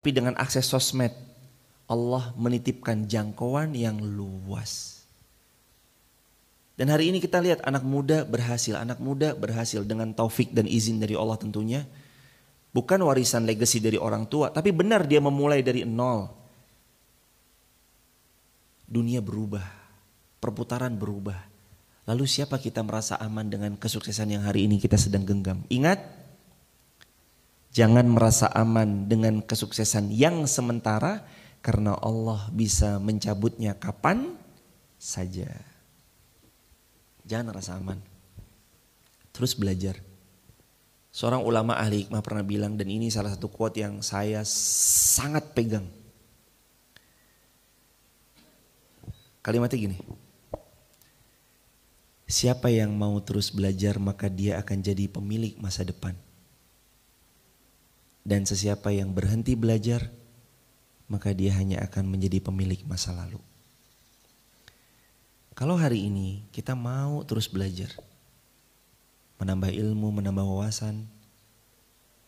Tapi dengan akses sosmed, Allah menitipkan jangkauan yang luas. Dan hari ini kita lihat anak muda berhasil dengan taufik dan izin dari Allah tentunya. Bukan warisan legacy dari orang tua, tapi benar dia memulai dari nol. Dunia berubah, perputaran berubah. Lalu siapa kita merasa aman dengan kesuksesan yang hari ini kita sedang genggam? Ingat, jangan merasa aman dengan kesuksesan yang sementara, karena Allah bisa mencabutnya kapan saja. Jangan rasa aman. Terus belajar. Seorang ulama ahli hikmah pernah bilang, dan ini salah satu quote yang saya sangat pegang. Kalimatnya gini. Siapa yang mau terus belajar maka dia akan jadi pemilik masa depan. Dan sesiapa yang berhenti belajar maka dia hanya akan menjadi pemilik masa lalu. Kalau hari ini kita mau terus belajar, menambah ilmu, menambah wawasan,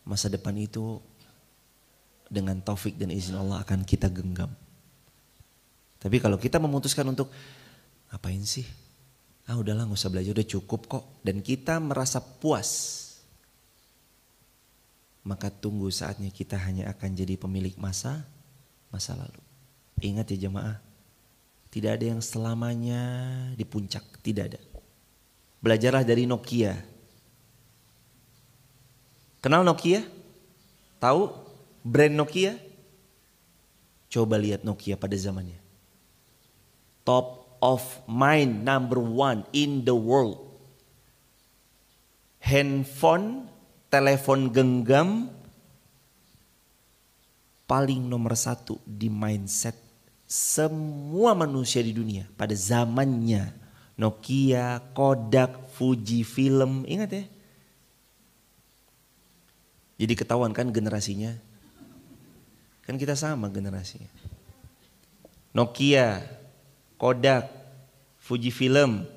masa depan itu dengan taufik dan izin Allah akan kita genggam. Tapi kalau kita memutuskan untuk ngapain sih? Udahlah gak usah belajar, udah cukup kok. Dan kita merasa puas, maka tunggu saatnya kita hanya akan jadi pemilik masa lalu. Ingat ya jemaah, tidak ada yang selamanya di puncak, tidak ada. Belajarlah dari Nokia. Kenal Nokia? Tahu brand Nokia? Coba lihat Nokia pada zamannya. Top of mind, number one in the world. Handphone, telepon genggam paling nomor satu di mindset semua manusia di dunia pada zamannya. Nokia, Kodak, Fujifilm, ingat ya? Jadi ketahuan kan generasinya? Kan kita sama generasinya. Nokia, Kodak, Fujifilm,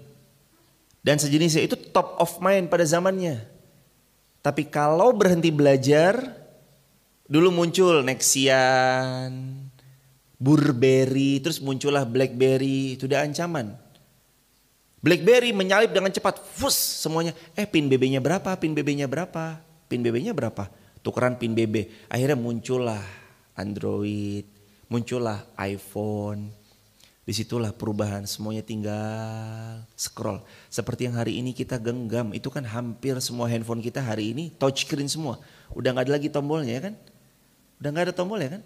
dan sejenisnya itu top of mind pada zamannya. Tapi kalau berhenti belajar, dulu muncul Nexian, Burberry, terus muncullah Blackberry, itu udah ancaman. Blackberry menyalip dengan cepat, fus semuanya. Pin BB-nya berapa? Pin BB-nya berapa? Pin BB-nya berapa? Tukeran pin BB. Akhirnya muncullah Android, muncullah iPhone. Disitulah perubahan, semuanya tinggal scroll. Seperti yang hari ini kita genggam, itu kan hampir semua handphone kita hari ini touchscreen semua. Udah gak ada lagi tombolnya ya kan? Udah gak ada tombolnya kan?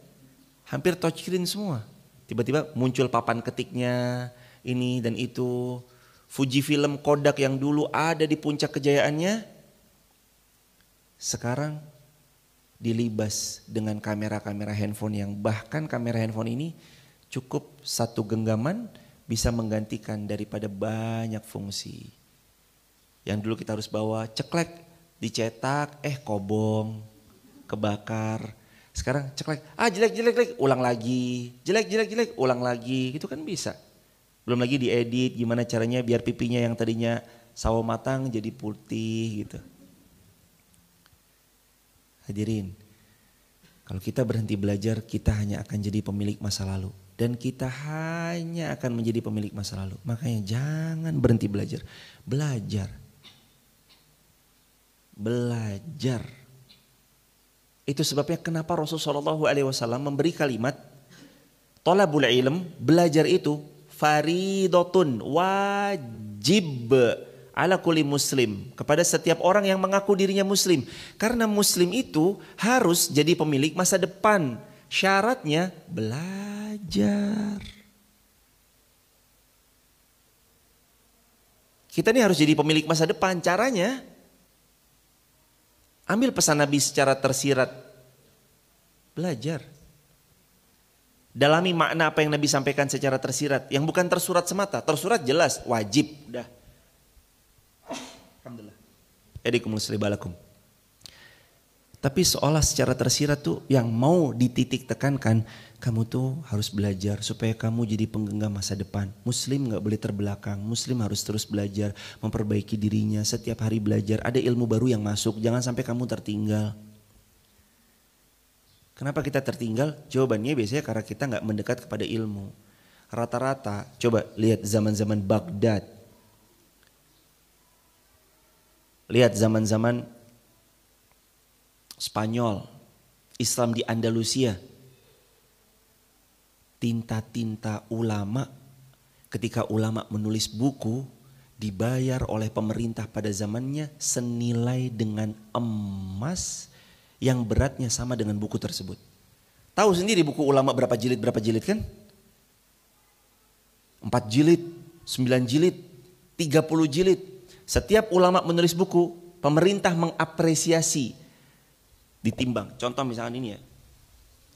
Hampir touchscreen semua. Tiba-tiba muncul papan ketiknya, ini dan itu. Fujifilm, Kodak yang dulu ada di puncak kejayaannya, sekarang dilibas dengan kamera-kamera handphone yang bahkan kamera handphone ini cukup satu genggaman bisa menggantikan daripada banyak fungsi. Yang dulu kita harus bawa ceklek, dicetak, kobong, kebakar. Sekarang ceklek, jelek, ulang lagi, jelek, ulang lagi, gitu kan bisa. Belum lagi diedit gimana caranya biar pipinya yang tadinya sawo matang jadi putih gitu. Hadirin, kalau kita berhenti belajar kita hanya akan jadi pemilik masa lalu. Dan kita hanya akan menjadi pemilik masa lalu. Makanya jangan berhenti belajar. Belajar. Itu sebabnya kenapa Rasulullah SAW memberi kalimat thalabul ilm, belajar itu faridotun, wajib ala kulli muslim, kepada setiap orang yang mengaku dirinya muslim. Karena muslim itu harus jadi pemilik masa depan. Syaratnya belajar. Kita ini harus jadi pemilik masa depan. Caranya ambil pesan Nabi secara tersirat. Belajar. Dalami makna apa yang Nabi sampaikan secara tersirat. Yang bukan tersurat semata. Tersurat jelas, wajib. Udah. Alhamdulillah. Yadikumul salibalakum. Tapi seolah secara tersirat tuh yang mau dititik tekankan. Kamu tuh harus belajar supaya kamu jadi penggenggam masa depan. Muslim gak boleh terbelakang. Muslim harus terus belajar. Memperbaiki dirinya. Setiap hari belajar. Ada ilmu baru yang masuk. Jangan sampai kamu tertinggal. Kenapa kita tertinggal? Jawabannya biasanya karena kita nggak mendekat kepada ilmu. Rata-rata, coba lihat zaman-zaman Baghdad. Lihat zaman-zaman Spanyol, Islam di Andalusia. Tinta-tinta ulama, ketika ulama menulis buku, dibayar oleh pemerintah pada zamannya senilai dengan emas yang beratnya sama dengan buku tersebut. Tahu sendiri buku ulama berapa jilid kan? 4 jilid, 9 jilid, 30 jilid. Setiap ulama menulis buku, pemerintah mengapresiasi, ditimbang. Contoh misalkan ini ya,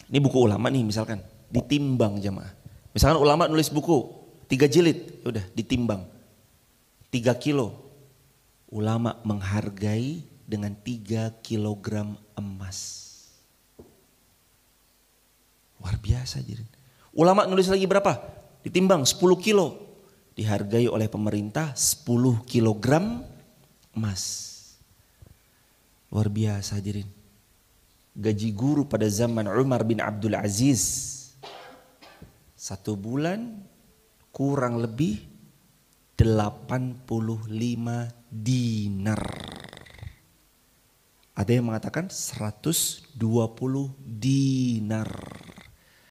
ini buku ulama nih misalkan, ditimbang jamaah. Misalkan ulama nulis buku 3 jilid, udah ditimbang 3 kilo. Ulama menghargai dengan 3 kilogram emas. Luar biasa jadi. Ulama nulis lagi berapa? Ditimbang 10 kilo. Dihargai oleh pemerintah 10 kilogram emas. Luar biasa hadirin. Gaji guru pada zaman Umar bin Abdul Aziz 1 bulan kurang lebih 85 dinar. Ada yang mengatakan 120 dinar.